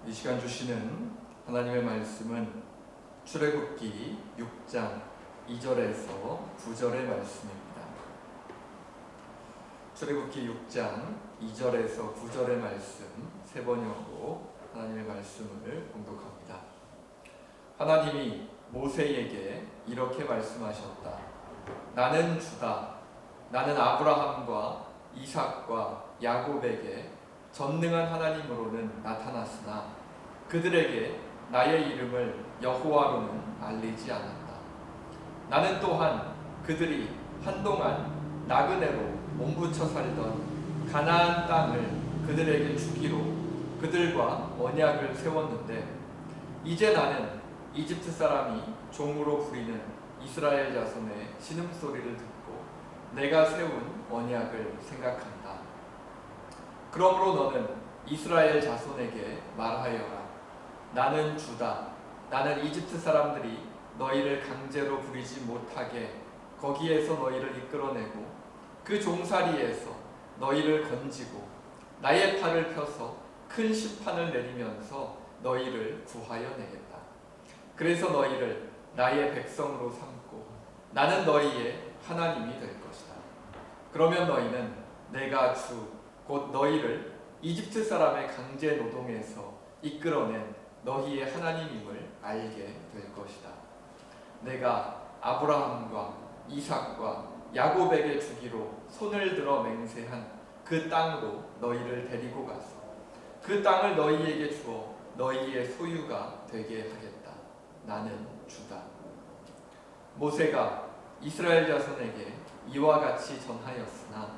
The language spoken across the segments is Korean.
이 시간 주시는 하나님의 말씀은 출애굽기 6장 2절에서 9절의 말씀입니다. 출애굽기 6장 2절에서 9절의 말씀 세 번역으로 하나님의 말씀을 봉독합니다. 하나님이 모세에게 이렇게 말씀하셨다. 나는 주다. 나는 아브라함과 이삭과 야곱에게 전능한 하나님으로는 나타났으나 그들에게 나의 이름을 여호와로는 알리지 않았다. 나는 또한 그들이 한동안 나그네로 몸부쳐 살던 가나안 땅을 그들에게 주기로 그들과 언약을 세웠는데 이제 나는 이집트 사람이 종으로 부리는 이스라엘 자손의 신음소리를 듣고 내가 세운 언약을 생각한다. 그러므로 너는 이스라엘 자손에게 말하여라. 나는 주다. 나는 이집트 사람들이 너희를 강제로 부리지 못하게 거기에서 너희를 이끌어내고 그 종살이에서 너희를 건지고 나의 팔을 펴서 큰 심판을 내리면서 너희를 구하여 내겠다. 그래서 너희를 나의 백성으로 삼고 나는 너희의 하나님이 될 것이다. 그러면 너희는 내가 주 곧 너희를 이집트 사람의 강제 노동에서 이끌어낸 너희의 하나님임을 알게 될 것이다. 내가 아브라함과 이삭과 야곱에게 주기로 손을 들어 맹세한 그 땅으로 너희를 데리고 가서 그 땅을 너희에게 주어 너희의 소유가 되게 하겠다. 나는 주다. 모세가 이스라엘 자손에게 이와 같이 전하였으나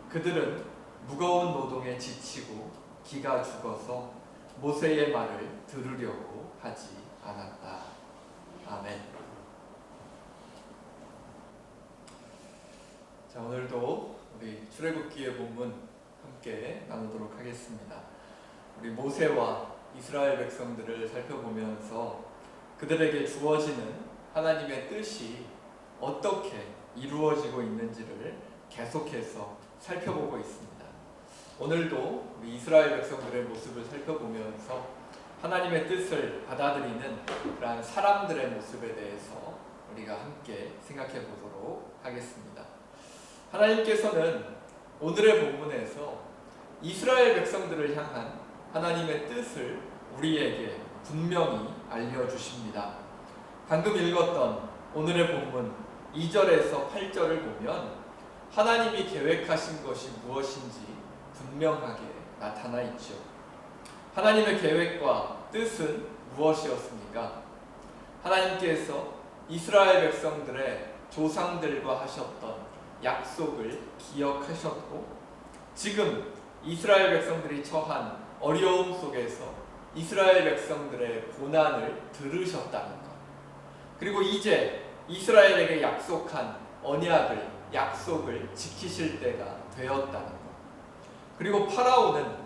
그들은 무거운 노동에 지치고 기가 죽어서 모세의 말을 들으려고 하지 않았다. 아멘. 자, 오늘도 우리 출애굽기의 본문 함께 나누도록 하겠습니다. 우리 모세와 이스라엘 백성들을 살펴보면서 그들에게 주어지는 하나님의 뜻이 어떻게 이루어지고 있는지를 계속해서 살펴보고 있습니다. 오늘도 우리 이스라엘 백성들의 모습을 살펴보면서 하나님의 뜻을 받아들이는 그러한 사람들의 모습에 대해서 우리가 함께 생각해 보도록 하겠습니다. 하나님께서는 오늘의 본문에서 이스라엘 백성들을 향한 하나님의 뜻을 우리에게 분명히 알려주십니다. 방금 읽었던 오늘의 본문 2절에서 8절을 보면 하나님이 계획하신 것이 무엇인지 분명하게 나타나 있죠. 하나님의 계획과 뜻은 무엇이었습니까? 하나님께서 이스라엘 백성들의 조상들과 하셨던 약속을 기억하셨고 지금 이스라엘 백성들이 처한 어려움 속에서 이스라엘 백성들의 고난을 들으셨다는 것. 그리고 이제 이스라엘에게 약속한 언약을 약속을 지키실 때가 되었다는 것. 그리고 파라오는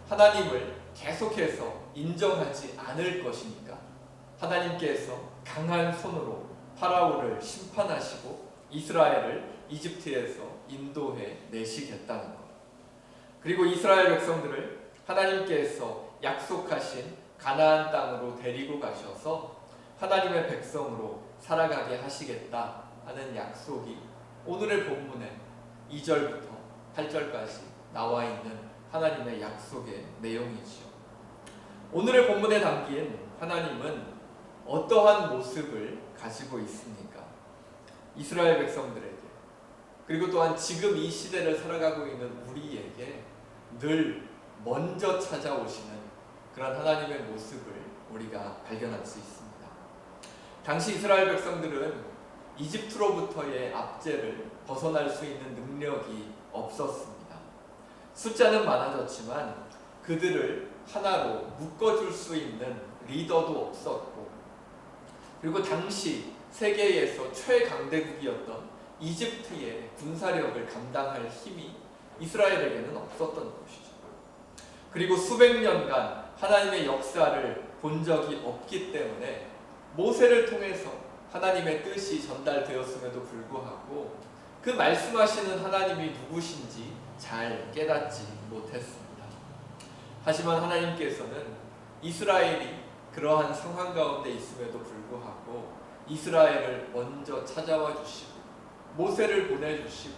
하나님을 계속해서 인정하지 않을 것이니까 하나님께서 강한 손으로 파라오를 심판하시고 이스라엘을 이집트에서 인도해 내시겠다는 것. 그리고 이스라엘 백성들을 하나님께서 약속하신 가나안 땅으로 데리고 가셔서 하나님의 백성으로 살아가게 하시겠다 하는 약속이 오늘의 본문에 2절부터 8절까지 나와 있는 하나님의 약속의 내용이지요. 오늘의 본문에 담긴 하나님은 어떠한 모습을 가지고 있습니까? 이스라엘 백성들에게 그리고 또한 지금 이 시대를 살아가고 있는 우리에게 늘 먼저 찾아오시는 그런 하나님의 모습을 우리가 발견할 수 있습니다. 당시 이스라엘 백성들은 이집트로부터의 압제를 벗어날 수 있는 능력이 없었습니다. 숫자는 많아졌지만 그들을 하나로 묶어줄 수 있는 리더도 없었고 그리고 당시 세계에서 최강대국이었던 이집트의 군사력을 감당할 힘이 이스라엘에게는 없었던 것이죠. 그리고 수백 년간 하나님의 역사를 본 적이 없기 때문에 모세를 통해서 하나님의 뜻이 전달되었음에도 불구하고 그 말씀하시는 하나님이 누구신지 잘 깨닫지 못했습니다. 하지만 하나님께서는 이스라엘이 그러한 상황 가운데 있음에도 불구하고 이스라엘을 먼저 찾아와 주시고 모세를 보내주시고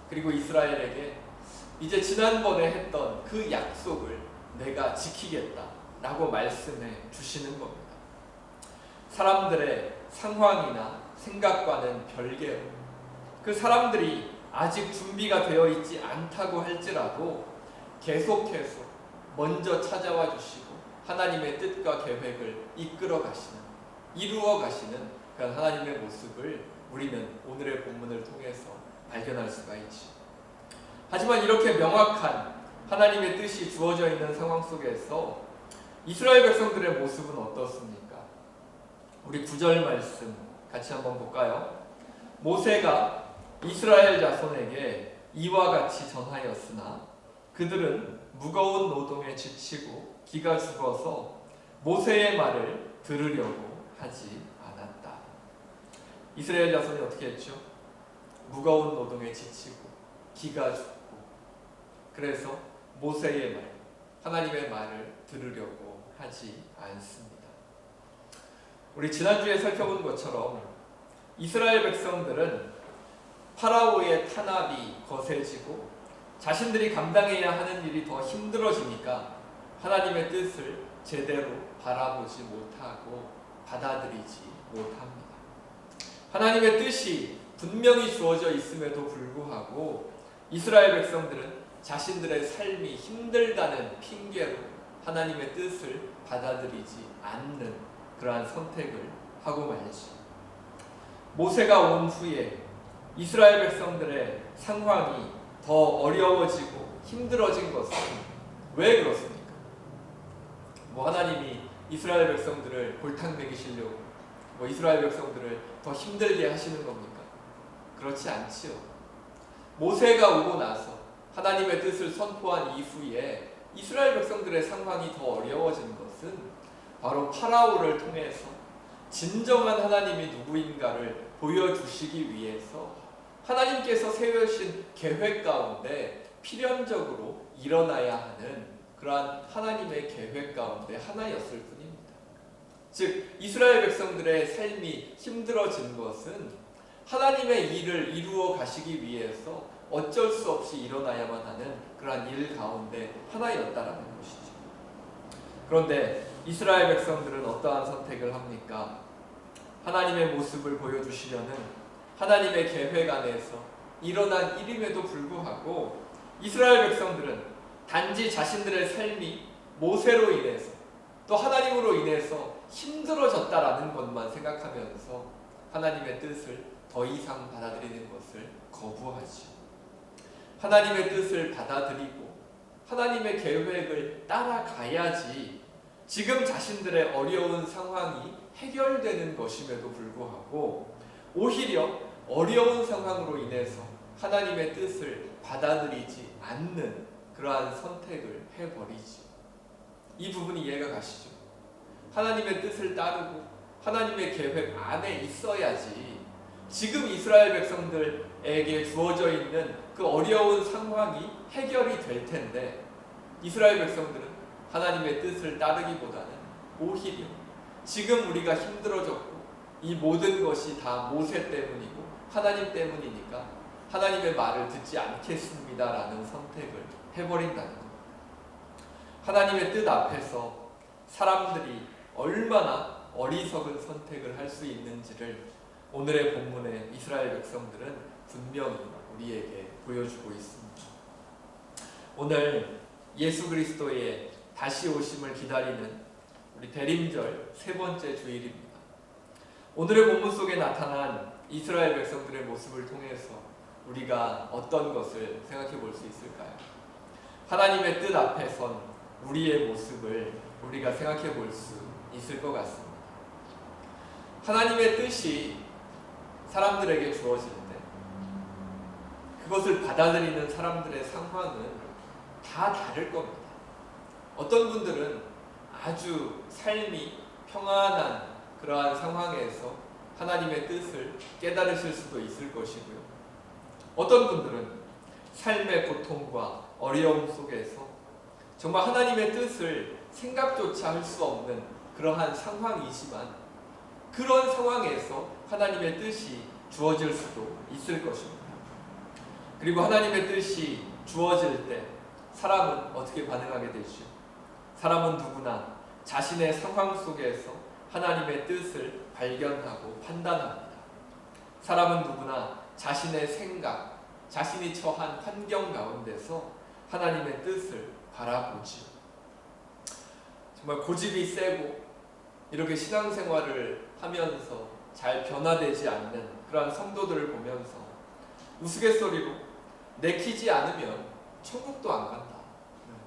그리고 이스라엘에게 이제 지난번에 했던 그 약속을 내가 지키겠다라고 말씀해 주시는 겁니다. 사람들의 상황이나 생각과는 별개로 그 사람들이 아직 준비가 되어 있지 않다고 할지라도 계속해서 먼저 찾아와 주시고 하나님의 뜻과 계획을 이끌어 가시는, 이루어 가시는 그런 하나님의 모습을 우리는 오늘의 본문을 통해서 발견할 수가 있지. 하지만 이렇게 명확한 하나님의 뜻이 주어져 있는 상황 속에서 이스라엘 백성들의 모습은 어떻습니까? 우리 9절 말씀 같이 한번 볼까요? 모세가 이스라엘 자손에게 이와 같이 전하였으나 그들은 무거운 노동에 지치고 기가 죽어서 모세의 말을 들으려고 하지 않았다. 이스라엘 자손이 어떻게 했죠? 무거운 노동에 지치고 기가 죽고 그래서 모세의 말, 하나님의 말을 들으려고 하지 않습니다. 우리 지난주에 살펴본 것처럼 이스라엘 백성들은 파라오의 탄압이 거세지고 자신들이 감당해야 하는 일이 더 힘들어지니까 하나님의 뜻을 제대로 바라보지 못하고 받아들이지 못합니다. 하나님의 뜻이 분명히 주어져 있음에도 불구하고 이스라엘 백성들은 자신들의 삶이 힘들다는 핑계로 하나님의 뜻을 받아들이지 않는 그러한 선택을 하고 말지. 모세가 온 후에 이스라엘 백성들의 상황이 더 어려워지고 힘들어진 것은 왜 그렇습니까? 하나님이 이스라엘 백성들을 골탕 먹이시려고 이스라엘 백성들을 더 힘들게 하시는 겁니까? 그렇지 않지요. 모세가 오고 나서 하나님의 뜻을 선포한 이후에 이스라엘 백성들의 상황이 더 어려워진 것은 바로 파라오를 통해서 진정한 하나님이 누구인가를 보여주시기 위해서 하나님께서 세우신 계획 가운데 필연적으로 일어나야 하는 그러한 하나님의 계획 가운데 하나였을 뿐입니다. 즉 이스라엘 백성들의 삶이 힘들어진 것은 하나님의 일을 이루어 가시기 위해서 어쩔 수 없이 일어나야만 하는 그러한 일 가운데 하나였다라는 것이죠. 그런데 이스라엘 백성들은 어떠한 선택을 합니까? 하나님의 모습을 보여주시려는 하나님의 계획 안에서 일어난 일임에도 불구하고 이스라엘 백성들은 단지 자신들의 삶이 모세로 인해서 또 하나님으로 인해서 힘들어졌다라는 것만 생각하면서 하나님의 뜻을 더 이상 받아들이는 것을 거부하죠. 하나님의 뜻을 받아들이고 하나님의 계획을 따라가야지 지금 자신들의 어려운 상황이 해결되는 것임에도 불구하고 오히려 어려운 상황으로 인해서 하나님의 뜻을 받아들이지 않는 그러한 선택을 해버리죠. 이 부분이 이해가 가시죠? 하나님의 뜻을 따르고 하나님의 계획 안에 있어야지 지금 이스라엘 백성들에게 주어져 있는 그 어려운 상황이 해결이 될 텐데 이스라엘 백성들은 하나님의 뜻을 따르기보다는 오히려 지금 우리가 힘들어졌고 이 모든 것이 다 모세 때문이고 하나님 때문이니까 하나님의 말을 듣지 않겠습니다라는 선택을 해버린다는 것. 하나님의 뜻 앞에서 사람들이 얼마나 어리석은 선택을 할 수 있는지를 오늘의 본문의 이스라엘 백성들은 분명히 우리에게 보여주고 있습니다. 오늘 예수 그리스도의 다시 오심을 기다리는 우리 대림절 세 번째 주일입니다. 오늘의 본문 속에 나타난 이스라엘 백성들의 모습을 통해서 우리가 어떤 것을 생각해 볼 수 있을까요? 하나님의 뜻 앞에 선 우리의 모습을 우리가 생각해 볼 수 있을 것 같습니다. 하나님의 뜻이 사람들에게 주어지는데 그것을 받아들이는 사람들의 상황은 다 다를 겁니다. 어떤 분들은 아주 삶이 평안한 그러한 상황에서 하나님의 뜻을 깨달으실 수도 있을 것이고요. 어떤 분들은 삶의 고통과 어려움 속에서 정말 하나님의 뜻을 생각조차 할 수 없는 그러한 상황이지만 그런 상황에서 하나님의 뜻이 주어질 수도 있을 것입니다. 그리고 하나님의 뜻이 주어질 때 사람은 어떻게 반응하게 되죠? 사람은 누구나 자신의 상황 속에서 하나님의 뜻을 발견하고 판단합니다. 사람은 누구나 자신의 생각, 자신이 처한 환경 가운데서 하나님의 뜻을 바라보지요. 정말 고집이 세고 이렇게 신앙생활을 하면서 잘 변화되지 않는 그러한 성도들을 보면서 우스갯소리로 내키지 않으면 천국도 안 간다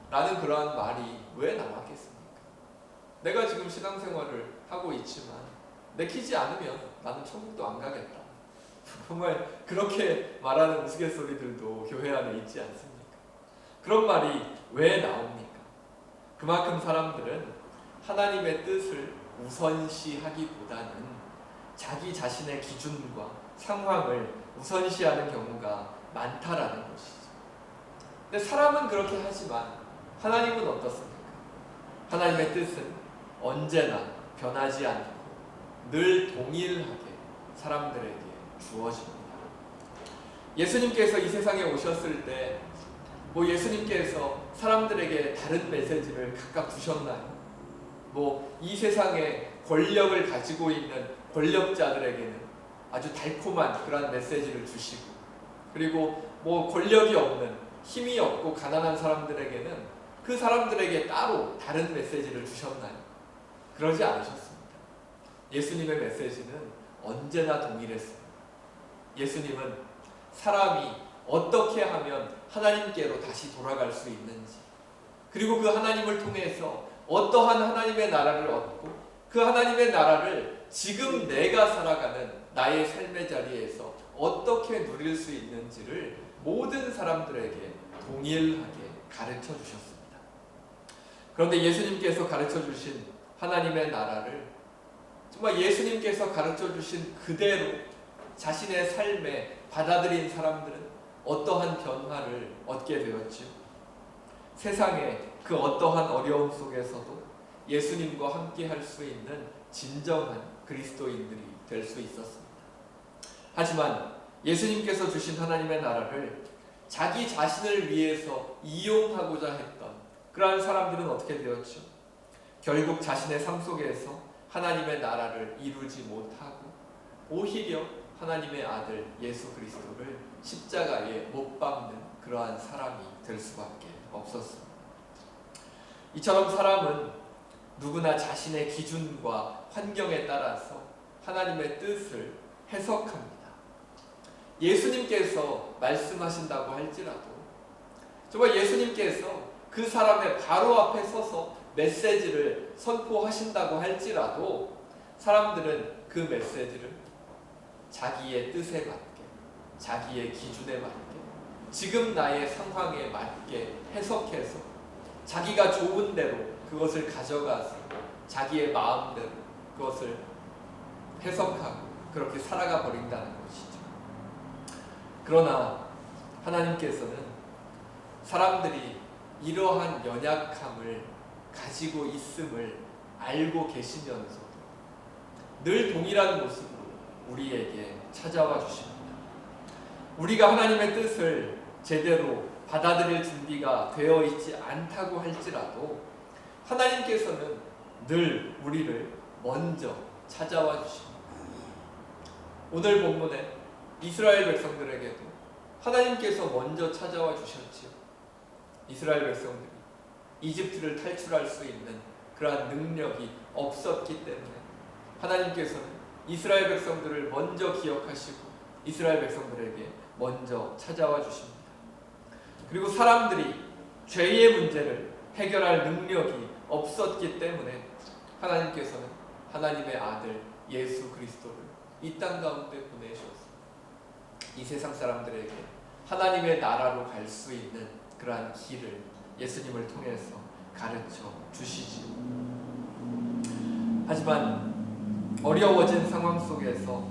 라는 그러한 말이 왜 나왔겠습니까? 내가 지금 신앙생활을 하고 있지만 내키지 않으면 나는 천국도 안 가겠다. 정말 그렇게 말하는 우스갯소리들도 교회 안에 있지 않습니까? 그런 말이 왜 나옵니까? 그만큼 사람들은 하나님의 뜻을 우선시하기보다는 자기 자신의 기준과 상황을 우선시하는 경우가 많다라는 것이죠. 근데 사람은 그렇게 하지만 하나님은 어떻습니까? 하나님의 뜻은 언제나 변하지 않고 늘 동일하게 사람들에게 주어집니다. 예수님께서 이 세상에 오셨을 때 예수님께서 사람들에게 다른 메시지를 각각 주셨나요? 이 세상에 권력을 가지고 있는 권력자들에게는 아주 달콤한 그런 메시지를 주시고, 그리고 권력이 없는, 힘이 없고 가난한 사람들에게는 그 사람들에게 따로 다른 메시지를 주셨나요? 그러지 않으셨습니다. 예수님의 메시지는 언제나 동일했습니다. 예수님은 사람이 어떻게 하면 하나님께로 다시 돌아갈 수 있는지, 그리고 그 하나님을 통해서 어떠한 하나님의 나라를 얻고 그 하나님의 나라를 지금 내가 살아가는 나의 삶의 자리에서 어떻게 누릴 수 있는지를 모든 사람들에게 동일하게 가르쳐 주셨습니다. 그런데 예수님께서 가르쳐 주신 하나님의 나라를 정말 예수님께서 가르쳐 주신 그대로 자신의 삶에 받아들인 사람들은 어떠한 변화를 얻게 되었지요? 세상의 그 어떠한 어려움 속에서도 예수님과 함께 할 수 있는 진정한 그리스도인들이 될 수 있었습니다. 하지만 예수님께서 주신 하나님의 나라를 자기 자신을 위해서 이용하고자 했던 그러한 사람들은 어떻게 되었죠? 결국 자신의 삶 속에서 하나님의 나라를 이루지 못하고 오히려 하나님의 아들 예수 그리스도를 십자가에 못 박는 그러한 사람이 될 수밖에 없었습니다. 이처럼 사람은 누구나 자신의 기준과 환경에 따라서 하나님의 뜻을 해석합니다. 예수님께서 말씀하신다고 할지라도, 정말 예수님께서 그 사람의 바로 앞에 서서 메시지를 선포하신다고 할지라도 사람들은 그 메시지를 자기의 뜻에 맞게, 자기의 기준에 맞게, 지금 나의 상황에 맞게 해석해서 자기가 좋은 대로 그것을 가져가서 자기의 마음대로 그것을 해석하고 그렇게 살아가 버린다는 것이죠. 그러나 하나님께서는 사람들이 이러한 연약함을 가지고 있음을 알고 계시면서도 늘 동일한 모습으로 우리에게 찾아와 주십니다. 우리가 하나님의 뜻을 제대로 받아들일 준비가 되어 있지 않다고 할지라도 하나님께서는 늘 우리를 먼저 찾아와 주십니다. 오늘 본문에 이스라엘 백성들에게도 하나님께서 먼저 찾아와 주셨지요. 이스라엘 백성들이 이집트를 탈출할 수 있는 그러한 능력이 없었기 때문에 하나님께서는 이스라엘 백성들을 먼저 기억하시고 이스라엘 백성들에게 먼저 찾아와 주십니다. 그리고 사람들이 죄의 문제를 해결할 능력이 없었기 때문에 하나님께서는 하나님의 아들 예수 그리스도를 이 땅 가운데 보내셨습니다. 이 세상 사람들에게 하나님의 나라로 갈 수 있는 그러한 길을 예수님을 통해서 가르쳐 주시지요. 하지만 어려워진 상황 속에서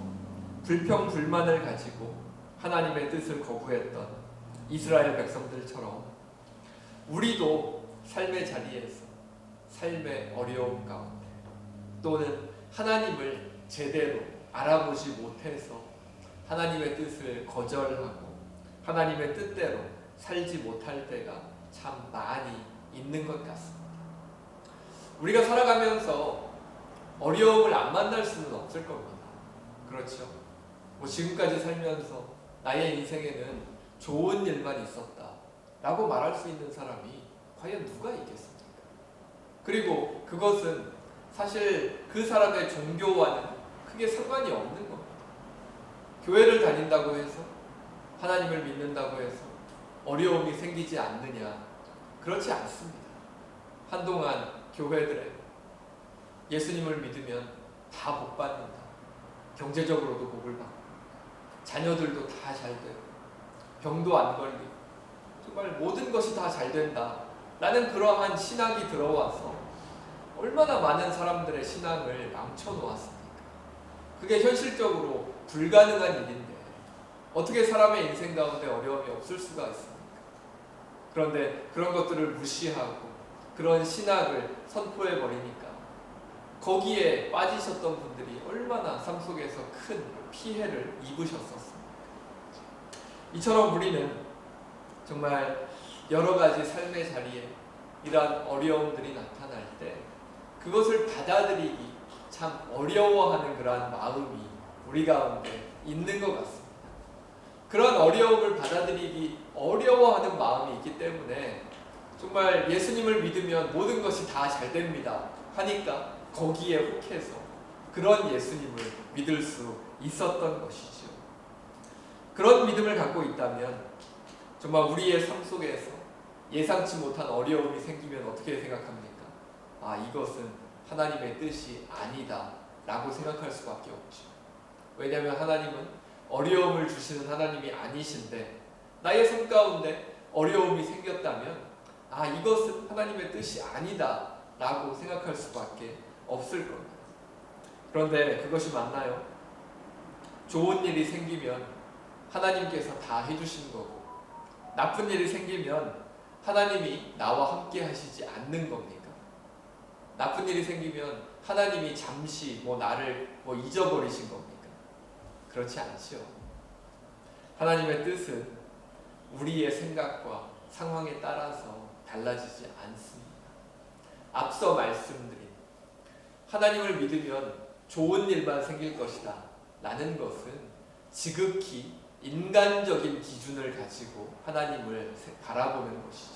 불평 불만을 가지고 하나님의 뜻을 거부했던 이스라엘 백성들처럼 우리도 삶의 자리에서 삶의 어려움 가운데 또는 하나님을 제대로 알아보지 못해서 하나님의 뜻을 거절하고 하나님의 뜻대로 살지 못할 때가 참 많이 있는 것 같습니다. 우리가 살아가면서 어려움을 안 만날 수는 없을 겁니다. 그렇죠? 지금까지 살면서 나의 인생에는 좋은 일만 있었다 라고 말할 수 있는 사람이 과연 누가 있겠습니까? 그리고 그것은 사실 그 사람의 종교와는 크게 상관이 없는 겁니다. 교회를 다닌다고 해서 하나님을 믿는다고 해서 어려움이 생기지 않느냐? 그렇지 않습니다. 한동안 교회들에 예수님을 믿으면 다 복 받는다. 경제적으로도 복을 받고 자녀들도 다 잘 되고 병도 안 걸리고 정말 모든 것이 다 잘 된다 라는 그러한 신학이 들어와서 얼마나 많은 사람들의 신앙을 망쳐놓았습니까? 그게 현실적으로 불가능한 일인데 어떻게 사람의 인생 가운데 어려움이 없을 수가 있습니까? 그런데 그런 것들을 무시하고 그런 신학을 선포해버리니까 거기에 빠지셨던 분들이 얼마나 삶 속에서 큰 피해를 입으셨었습니까? 이처럼 우리는 정말 여러 가지 삶의 자리에 이러한 어려움들이 나타날 때 그것을 받아들이기 참 어려워하는 그러한 마음이 우리 가운데 있는 것 같습니다. 그런 어려움을 받아들이기 어려워하는 마음이 있기 때문에 정말 예수님을 믿으면 모든 것이 다 잘 됩니다 하니까 거기에 혹해서 그런 예수님을 믿을 수 있었던 것이죠. 그런 믿음을 갖고 있다면 정말 우리의 삶 속에서 예상치 못한 어려움이 생기면 어떻게 생각합니까? 이것은 하나님의 뜻이 아니다 라고 생각할 수밖에 없죠. 왜냐하면 하나님은 어려움을 주시는 하나님이 아니신데 나의 삶 가운데 어려움이 생겼다면 이것은 하나님의 뜻이 아니다 라고 생각할 수밖에 없을 겁니다. 그런데 그것이 맞나요? 좋은 일이 생기면 하나님께서 다 해주신 거고 나쁜 일이 생기면 하나님이 나와 함께 하시지 않는 겁니까? 나쁜 일이 생기면 하나님이 잠시 나를 잊어버리신 겁니까? 그렇지 않죠. 하나님의 뜻은 우리의 생각과 상황에 따라서 달라지지 않습니다. 앞서 말씀드린 하나님을 믿으면 좋은 일만 생길 것이다 라는 것은 지극히 인간적인 기준을 가지고 하나님을 바라보는 것이죠.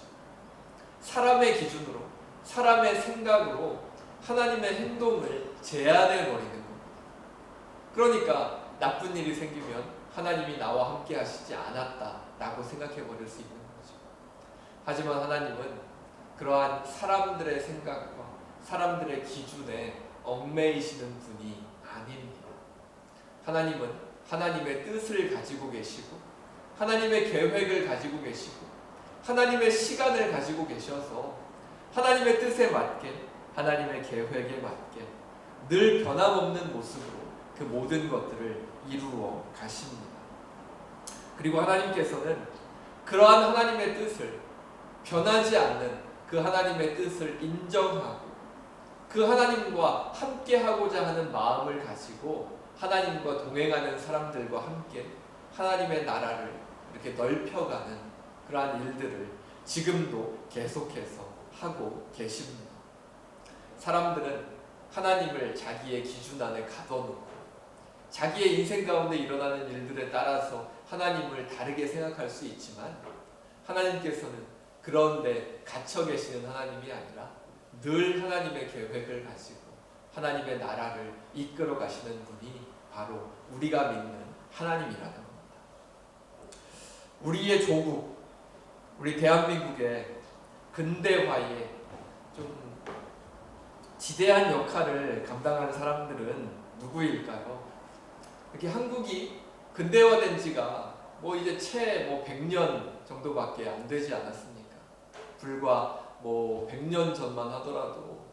사람의 기준으로 사람의 생각으로 하나님의 행동을 제한해 버리는 겁니다. 그러니까 나쁜 일이 생기면 하나님이 나와 함께 하시지 않았다라고 생각해 버릴 수 있는 거죠. 하지만 하나님은 그러한 사람들의 생각과 사람들의 기준에 얽매이시는 분이 아닙니다. 하나님은 하나님의 뜻을 가지고 계시고 하나님의 계획을 가지고 계시고 하나님의 시간을 가지고 계셔서 하나님의 뜻에 맞게 하나님의 계획에 맞게 늘 변함없는 모습으로 그 모든 것들을 이루어 가십니다. 그리고 하나님께서는 그러한 하나님의 뜻을 변하지 않는 그 하나님의 뜻을 인정하고 그 하나님과 함께하고자 하는 마음을 가지고 하나님과 동행하는 사람들과 함께 하나님의 나라를 이렇게 넓혀가는 그러한 일들을 지금도 계속해서 하고 계십니다. 사람들은 하나님을 자기의 기준 안에 가둬놓고 자기의 인생 가운데 일어나는 일들에 따라서 하나님을 다르게 생각할 수 있지만 하나님께서는 그런데 갇혀 계시는 하나님이 아니라 늘 하나님의 계획을 가지고 하나님의 나라를 이끌어 가시는 분이 바로 우리가 믿는 하나님이라는 겁니다. 우리의 조국, 우리 대한민국의 근대화에 좀 지대한 역할을 감당하는 사람들은 누구일까요? 이렇게 한국이 근대화된 지가 이제 채 100년 정도밖에 안 되지 않았습니까? 불과 100년 전만 하더라도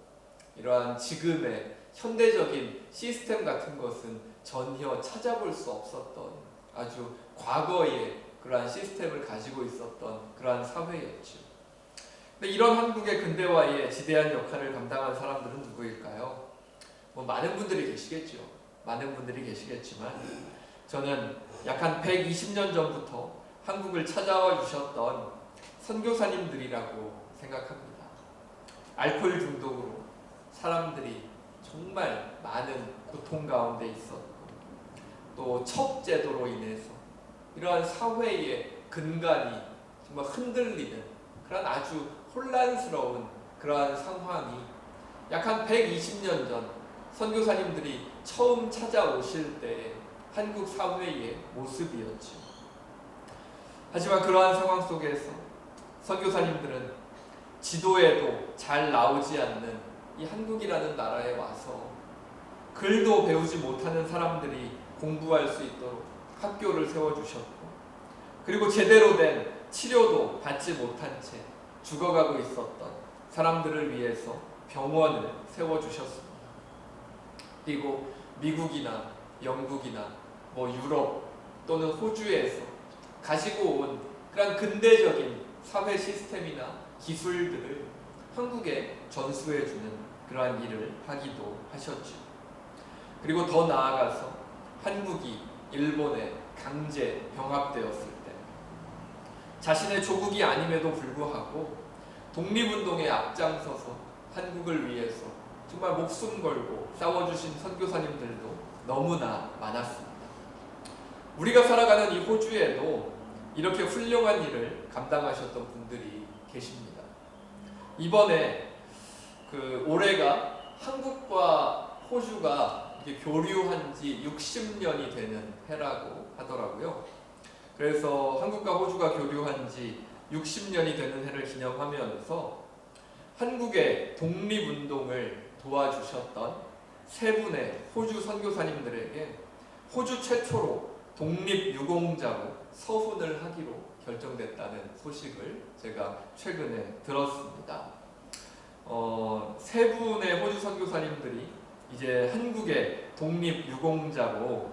이러한 지금의 현대적인 시스템 같은 것은 전혀 찾아볼 수 없었던 아주 과거의 그러한 시스템을 가지고 있었던 그러한 사회였죠. 근데 이런 한국의 근대화에 지대한 역할을 감당한 사람들은 누구일까요? 뭐 많은 분들이 계시겠죠. 많은 분들이 계시겠지만 저는 약 한 120년 전부터 한국을 찾아와 주셨던 선교사님들이라고 생각합니다. 알코올 중독으로 사람들이 정말 많은 고통 가운데 있었고 또 첩제도로 인해서 이러한 사회의 근간이 정말 흔들리는 그런 아주 혼란스러운 그러한 상황이 약 한 120년 전 선교사님들이 처음 찾아오실 때의 한국 사회의 모습이었죠. 하지만 그러한 상황 속에서 선교사님들은 지도에도 잘 나오지 않는 이 한국이라는 나라에 와서 글도 배우지 못하는 사람들이 공부할 수 있도록 학교를 세워주셨고 그리고 제대로 된 치료도 받지 못한 채 죽어가고 있었던 사람들을 위해서 병원을 세워주셨습니다. 그리고 미국이나 영국이나 유럽 또는 호주에서 가지고 온 그런 근대적인 사회 시스템이나 기술들을 한국에 전수해주는 그러한 일을 하기도 하셨죠. 그리고 더 나아가서 한국이 일본에 강제 병합되었을 때 자신의 조국이 아님에도 불구하고 독립운동에 앞장서서 한국을 위해서 정말 목숨 걸고 싸워주신 선교사님들도 너무나 많았습니다. 우리가 살아가는 이 호주에도 이렇게 훌륭한 일을 감당하셨던 분들이 계십니다. 이번에 올해가 한국과 호주가 교류한 지 60년이 되는 해라고 하더라고요. 그래서 한국과 호주가 교류한 지 60년이 되는 해를 기념하면서 한국의 독립운동을 도와주셨던 세 분의 호주 선교사님들에게 호주 최초로 독립유공자로 서훈을 하기로 결정됐다는 소식을 제가 최근에 들었습니다. 세 분의 호주 선교사님들이 이제 한국의 독립유공자로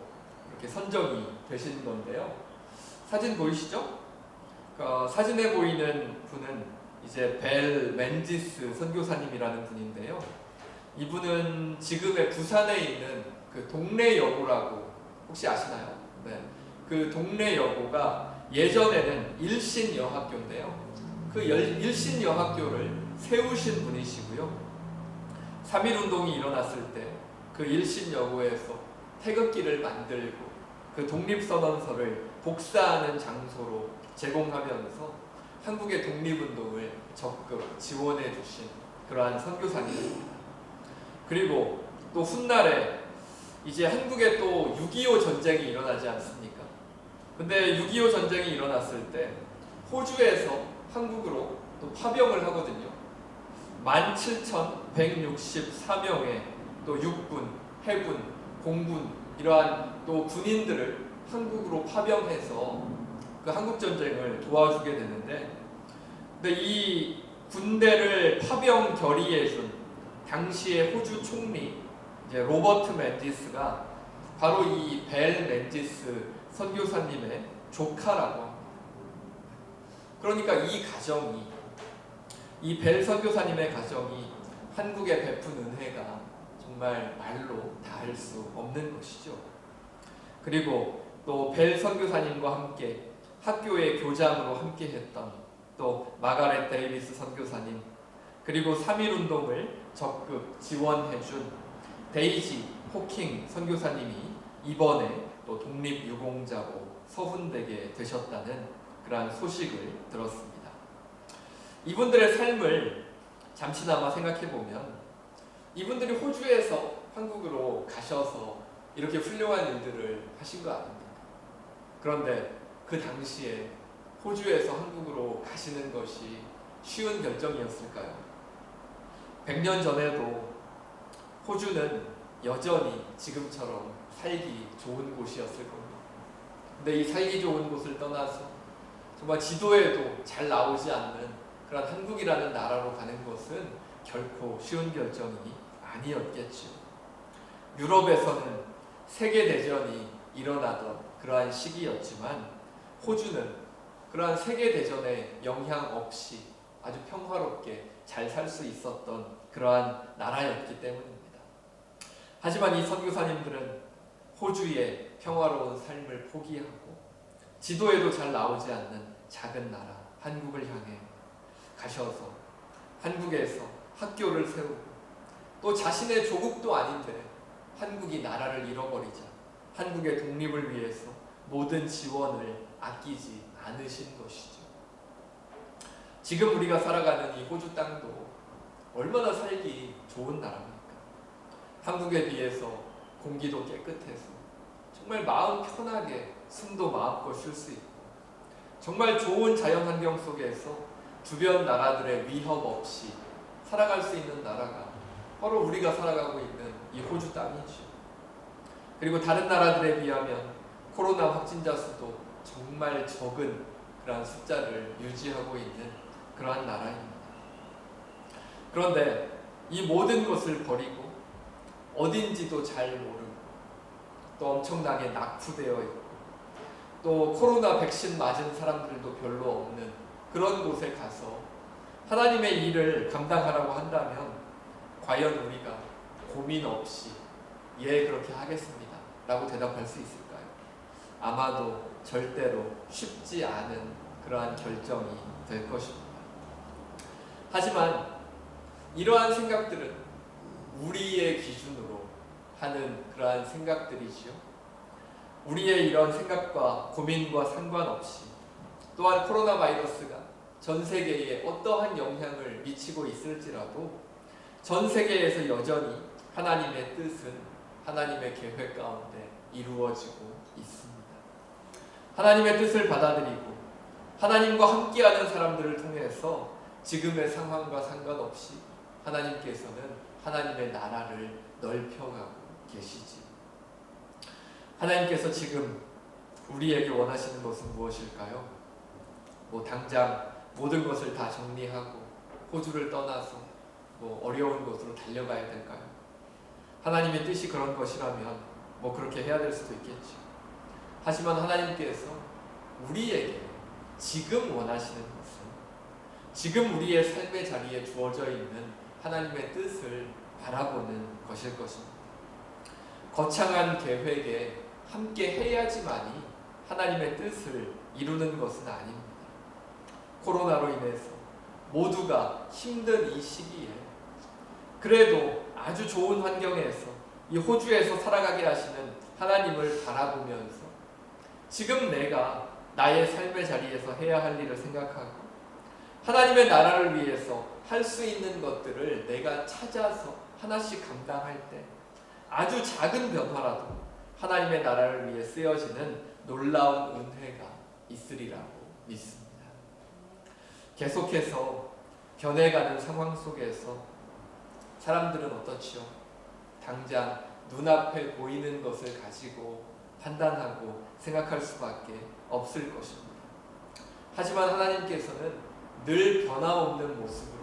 이렇게 선정이 되신 건데요. 사진 보이시죠? 사진에 보이는 분은 이제 벨 맨지스 선교사님이라는 분인데요. 이분은 지금의 부산에 있는 그 동래여고라고 혹시 아시나요? 네. 그 동래여고가 예전에는 일신여학교인데요. 그 일신여학교를 세우신 분이시고요. 3.1운동이 일어났을 때 그 일신여고에서 태극기를 만들고 그 독립선언서를 복사하는 장소로 제공하면서 한국의 독립운동을 적극 지원해 주신 그러한 선교사님입니다. 그리고 또 훗날에 이제 한국에 또 6.25 전쟁이 일어나지 않습니까? 근데 6.25 전쟁이 일어났을 때 호주에서 한국으로 또 파병을 하거든요. 17,164명의 또 육군, 해군, 공군 이러한 또 군인들을 한국으로 파병해서 그 한국 전쟁을 도와주게 되는데, 근데 이 군대를 파병 결의해준 당시의 호주 총리 이제 로버트 맨지스가 바로 이 벨 맨지스 선교사님의 조카라고 합니다. 그러니까 이 벨 선교사님의 가정이 한국에 베푼 은혜가 정말 말로 다할 수 없는 것이죠. 그리고 또 벨 선교사님과 함께 학교의 교장으로 함께했던 또 마가렛 데이비스 선교사님, 그리고 3.1운동을 적극 지원해준 데이지 호킹 선교사님이 이번에 또 독립유공자로 서훈되게 되셨다는 그러한 소식을 들었습니다. 이분들의 삶을 잠시나마 생각해보면 이분들이 호주에서 한국으로 가셔서 이렇게 훌륭한 일들을 하신 거 아닙니까? 그런데 그 당시에 호주에서 한국으로 가시는 것이 쉬운 결정이었을까요? 100년 전에도 호주는 여전히 지금처럼 살기 좋은 곳이었을 겁니다. 근데 이 살기 좋은 곳을 떠나서 정말 지도에도 잘 나오지 않는 그런 한국이라는 나라로 가는 것은 결코 쉬운 결정이 아니었겠죠. 유럽에서는 세계대전이 일어나던 그러한 시기였지만 호주는 그러한 세계대전에 영향 없이 아주 평화롭게 잘 살 수 있었던 그러한 나라였기 때문입니다. 하지만 이 선교사님들은 호주의 평화로운 삶을 포기하고 지도에도 잘 나오지 않는 작은 나라 한국을 향해 가셔서 한국에서 학교를 세우고 또 자신의 조국도 아닌데 한국이 나라를 잃어버리자 한국의 독립을 위해서 모든 지원을 아끼지 않으신 것이죠. 지금 우리가 살아가는 이 호주 땅도 얼마나 살기 좋은 나라입니까? 한국에 비해서 공기도 깨끗해서 정말 마음 편하게 숨도 마음껏 쉴 수 있고 정말 좋은 자연환경 속에서 주변 나라들의 위협 없이 살아갈 수 있는 나라가 바로 우리가 살아가고 있는 이 호주 땅이죠. 그리고 다른 나라들에 비하면 코로나 확진자 수도 정말 적은 그러한 숫자를 유지하고 있는 그러한 나라입니다. 그런데 이 모든 것을 버리고 어딘지도 잘 모르고 또 엄청나게 낙후되어 있고 또 코로나 백신 맞은 사람들도 별로 없는 그런 곳에 가서 하나님의 일을 감당하라고 한다면 과연 우리가 고민 없이 예 그렇게 하겠습니다 라고 대답할 수 있을까요? 아마도 절대로 쉽지 않은 그러한 결정이 될 것입니다. 하지만 이러한 생각들은 우리의 기준으로 하는 그러한 생각들이지요. 우리의 이런 생각과 고민과 상관없이 또한 코로나 바이러스가 전 세계에 어떠한 영향을 미치고 있을지라도 전 세계에서 여전히 하나님의 뜻은 하나님의 계획 가운데 이루어지고 있습니다. 하나님의 뜻을 받아들이고 하나님과 함께하는 사람들을 통해서 지금의 상황과 상관없이 하나님께서는 하나님의 나라를 넓혀가고 계시지. 하나님께서 지금 우리에게 원하시는 것은 무엇일까요? 당장 모든 것을 다 정리하고 호주를 떠나서 어려운 곳으로 달려가야 될까요? 하나님의 뜻이 그런 것이라면 그렇게 해야 될 수도 있겠죠. 하지만 하나님께서 우리에게 지금 원하시는 것은 지금 우리의 삶의 자리에 주어져 있는 하나님의 뜻을 바라보는 것일 것입니다. 거창한 계획에 함께 해야지만이 하나님의 뜻을 이루는 것은 아닙니다. 코로나로 인해서 모두가 힘든 이 시기에 그래도 아주 좋은 환경에서 이 호주에서 살아가게 하시는 하나님을 바라보면서 지금 내가 나의 삶의 자리에서 해야 할 일을 생각하고 하나님의 나라를 위해서 할 수 있는 것들을 내가 찾아서 하나씩 감당할 때 아주 작은 변화라도 하나님의 나라를 위해 쓰여지는 놀라운 은혜가 있으리라고 믿습니다. 계속해서 변해가는 상황 속에서 사람들은 어떻지요? 당장 눈앞에 보이는 것을 가지고 판단하고 생각할 수밖에 없을 것입니다. 하지만 하나님께서는 늘 변함없는 모습으로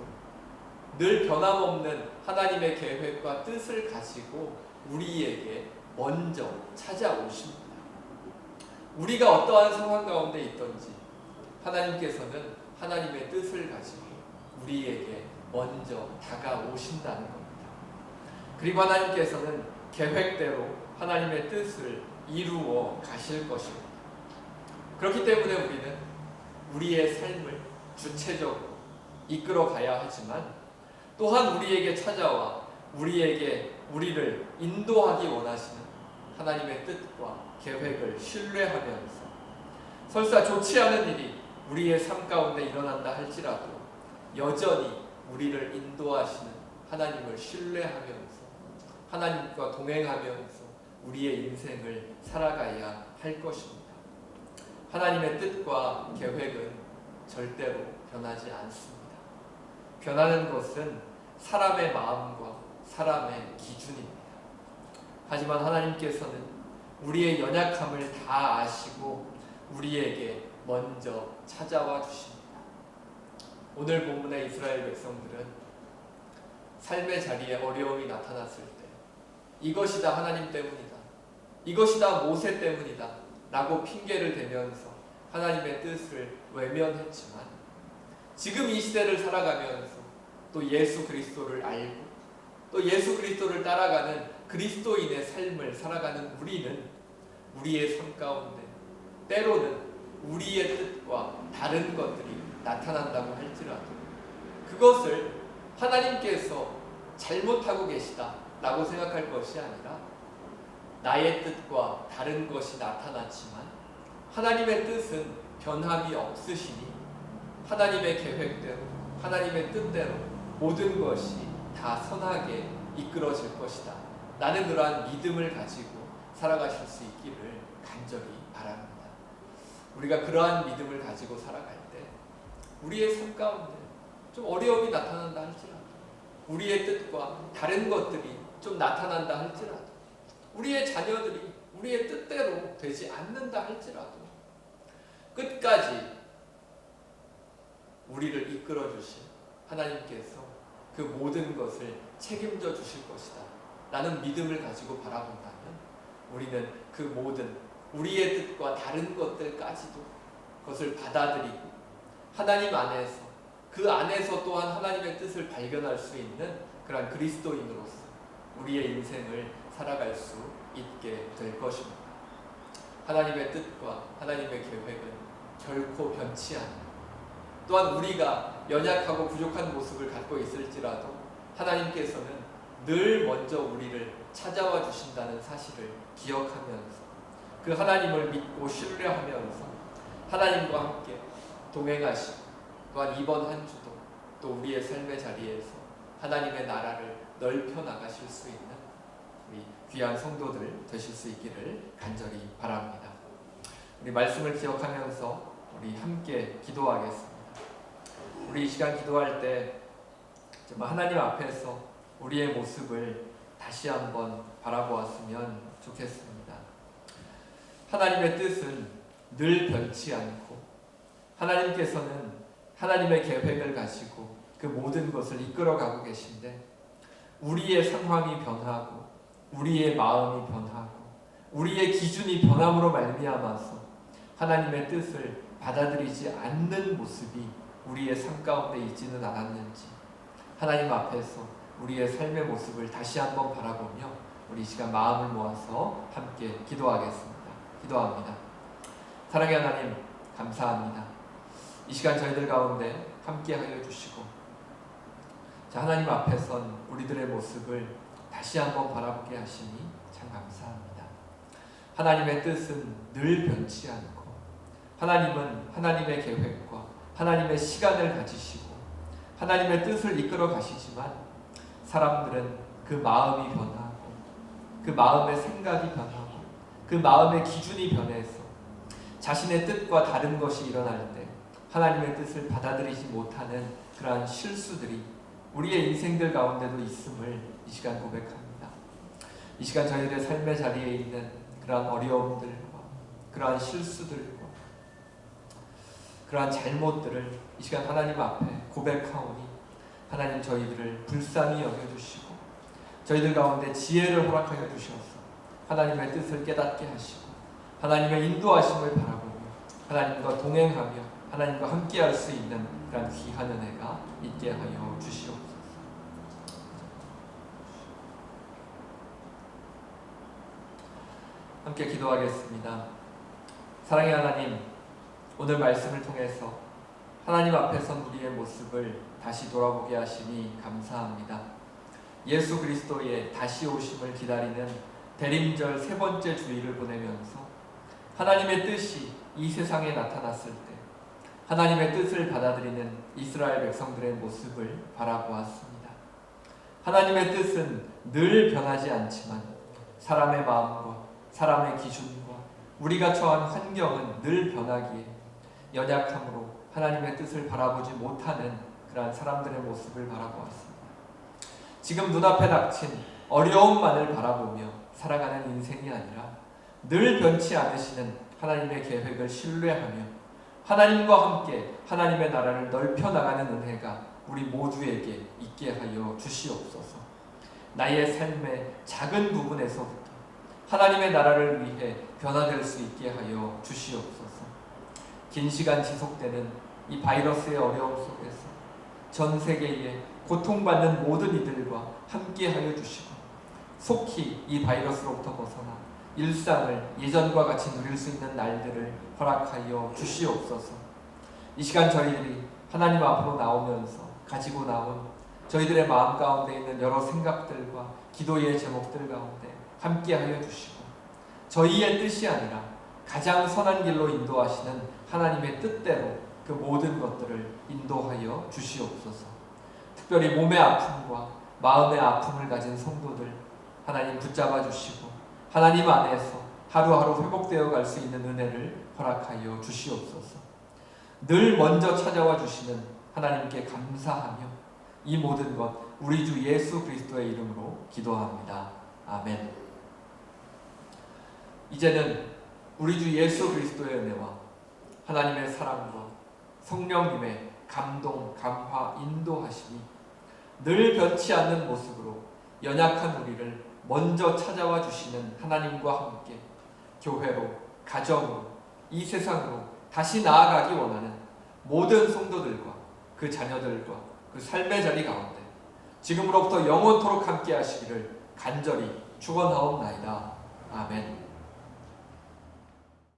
늘 변함없는 하나님의 계획과 뜻을 가지고 우리에게 먼저 찾아오십니다. 우리가 어떠한 상황 가운데 있든지 하나님께서는 하나님의 뜻을 가지고 우리에게 먼저 다가오신다는 겁니다. 그리고 하나님께서는 계획대로 하나님의 뜻을 이루어 가실 것입니다. 그렇기 때문에 우리는 우리의 삶을 주체적으로 이끌어 가야 하지만 또한 우리에게 찾아와 우리를 인도하기 원하시는 하나님의 뜻과 계획을 신뢰하면서 설사 좋지 않은 일이 우리의 삶 가운데 일어난다 할지라도 여전히 우리를 인도하시는 하나님을 신뢰하면서 하나님과 동행하면서 우리의 인생을 살아가야 할 것입니다. 하나님의 뜻과 계획은 절대로 변하지 않습니다. 변하는 것은 사람의 마음과 사람의 기준입니다. 하지만 하나님께서는 우리의 연약함을 다 아시고 우리에게 먼저 찾아와 주십니다. 오늘 본문의 이스라엘 백성들은 삶의 자리에 어려움이 나타났을 때 이것이 다 하나님 때문이다, 이것이 다 모세 때문이다 라고 핑계를 대면서 하나님의 뜻을 외면했지만 지금 이 시대를 살아가면서 또 예수 그리스도를 알고 또 예수 그리스도를 따라가는 그리스도인의 삶을 살아가는 우리는 우리의 삶 가운데 때로는 우리의 뜻과 다른 것들이 나타난다고 할지라도 그것을 하나님께서 잘못하고 계시다라고 생각할 것이 아니라 나의 뜻과 다른 것이 나타났지만 하나님의 뜻은 변함이 없으시니 하나님의 계획대로 하나님의 뜻대로 모든 것이 다 선하게 이끌어질 것이다. 나는 그러한 믿음을 가지고 살아가실 수 있기를 간절히 바랍니다. 우리가 그러한 믿음을 가지고 살아갈 때 우리의 삶 가운데 좀 어려움이 나타난다 할지라도 우리의 뜻과 다른 것들이 좀 나타난다 할지라도 우리의 자녀들이 우리의 뜻대로 되지 않는다 할지라도 끝까지 우리를 이끌어 주신 하나님께서 그 모든 것을 책임져 주실 것이다 라는 믿음을 가지고 바라본다면 우리는 그 모든 우리의 뜻과 다른 것들까지도 그것을 받아들이고 하나님 안에서 그 안에서 또한 하나님의 뜻을 발견할 수 있는 그런 그리스도인으로서 우리의 인생을 살아갈 수 있게 될 것입니다. 하나님의 뜻과 하나님의 계획은 결코 변치 않아요. 또한 우리가 연약하고 부족한 모습을 갖고 있을지라도 하나님께서는 늘 먼저 우리를 찾아와 주신다는 사실을 기억하면서 그 하나님을 믿고 신뢰하면서 하나님과 함께 동행하시고 또한 이번 한 주도 또 우리의 삶의 자리에서 하나님의 나라를 넓혀 나가실 수 있는 우리 귀한 성도들 되실 수 있기를 간절히 바랍니다. 우리 말씀을 기억하면서 우리 함께 기도하겠습니다. 우리 이 시간 기도할 때 정말 하나님 앞에서 우리의 모습을 다시 한번 바라보았으면 좋겠습니다. 하나님의 뜻은 늘 변치 않고 하나님께서는 하나님의 계획을 가지고 그 모든 것을 이끌어가고 계신데 우리의 상황이 변하고 우리의 마음이 변하고 우리의 기준이 변함으로 말미암아서 하나님의 뜻을 받아들이지 않는 모습이 우리의 삶 가운데 있지는 않았는지 하나님 앞에서 우리의 삶의 모습을 다시 한번 바라보며 우리 이 시간 마음을 모아서 함께 기도하겠습니다. 기도합니다. 사랑의 하나님 감사합니다. 이 시간 저희들 가운데 함께 하여 주시고 하나님 앞에선 우리들의 모습을 다시 한번 바라보게 하시니 참 감사합니다. 하나님의 뜻은 늘 변치 않고 하나님은 하나님의 계획과 하나님의 시간을 가지시고 하나님의 뜻을 이끌어 가시지만 사람들은 그 마음이 변하고 그 마음의 생각이 변하고 그 마음의 기준이 변해서 자신의 뜻과 다른 것이 일어날 때 하나님의 뜻을 받아들이지 못하는 그러한 실수들이 우리의 인생들 가운데도 있음을 이 시간 고백합니다. 이 시간 저희들의 삶의 자리에 있는 그러한 어려움들과 그러한 실수들과 그러한 잘못들을 이 시간 하나님 앞에 고백하오니 하나님 저희들을 불쌍히 여겨주시고 저희들 가운데 지혜를 허락하여 주셔서 하나님의 뜻을 깨닫게 하시고 하나님의 인도하심을 바라보며 하나님과 동행하며 하나님과 함께할 수 있는 그런 귀한 은혜가 있게 하여 주시옵소서. 함께 기도하겠습니다. 사랑의 하나님, 오늘 말씀을 통해서 하나님 앞에 선 우리의 모습을 다시 돌아보게 하시니 감사합니다. 예수 그리스도의 다시 오심을 기다리는 대림절 세 번째 주일을 보내면서 하나님의 뜻이 이 세상에 나타났을 때 하나님의 뜻을 받아들이는 이스라엘 백성들의 모습을 바라보았습니다. 하나님의 뜻은 늘 변하지 않지만 사람의 마음과 사람의 기준과 우리가 처한 환경은 늘 변하기에 연약함으로 하나님의 뜻을 바라보지 못하는 그러한 사람들의 모습을 바라보았습니다. 지금 눈앞에 닥친 어려움만을 바라보며 살아가는 인생이 아니라 늘 변치 않으시는 하나님의 계획을 신뢰하며 하나님과 함께 하나님의 나라를 넓혀 나가는 은혜가 우리 모두에게 있게 하여 주시옵소서. 나의 삶의 작은 부분에서부터 하나님의 나라를 위해 변화될 수 있게 하여 주시옵소서. 긴 시간 지속되는 이 바이러스의 어려움 속에서 전 세계에 고통받는 모든 이들과 함께하여 주시고 속히 이 바이러스로부터 벗어나 일상을 예전과 같이 누릴 수 있는 날들을 허락하여 주시옵소서. 이 시간 저희들이 하나님 앞으로 나오면서 가지고 나온 저희들의 마음 가운데 있는 여러 생각들과 기도의 제목들 가운데 함께하여 주시고 저희의 뜻이 아니라 가장 선한 길로 인도하시는 하나님의 뜻대로 그 모든 것들을 인도하여 주시옵소서. 특별히 몸의 아픔과 마음의 아픔을 가진 성도들 하나님 붙잡아 주시고 하나님 안에서 하루하루 회복되어 갈 수 있는 은혜를 허락하여 주시옵소서. 늘 먼저 찾아와 주시는 하나님께 감사하며 이 모든 것 우리 주 예수 그리스도의 이름으로 기도합니다. 아멘. 이제는 우리 주 예수 그리스도의 은혜와 하나님의 사랑과 성령님의 감동, 감화, 인도하심이 늘 변치 않는 모습으로 연약한 우리를 먼저 찾아와 주시는 하나님과 함께 교회로, 가정으로, 이 세상으로 다시 나아가기 원하는 모든 성도들과 그 자녀들과 그 삶의 자리 가운데 지금으로부터 영원토록 함께 하시기를 간절히 축원하옵나이다. 아멘.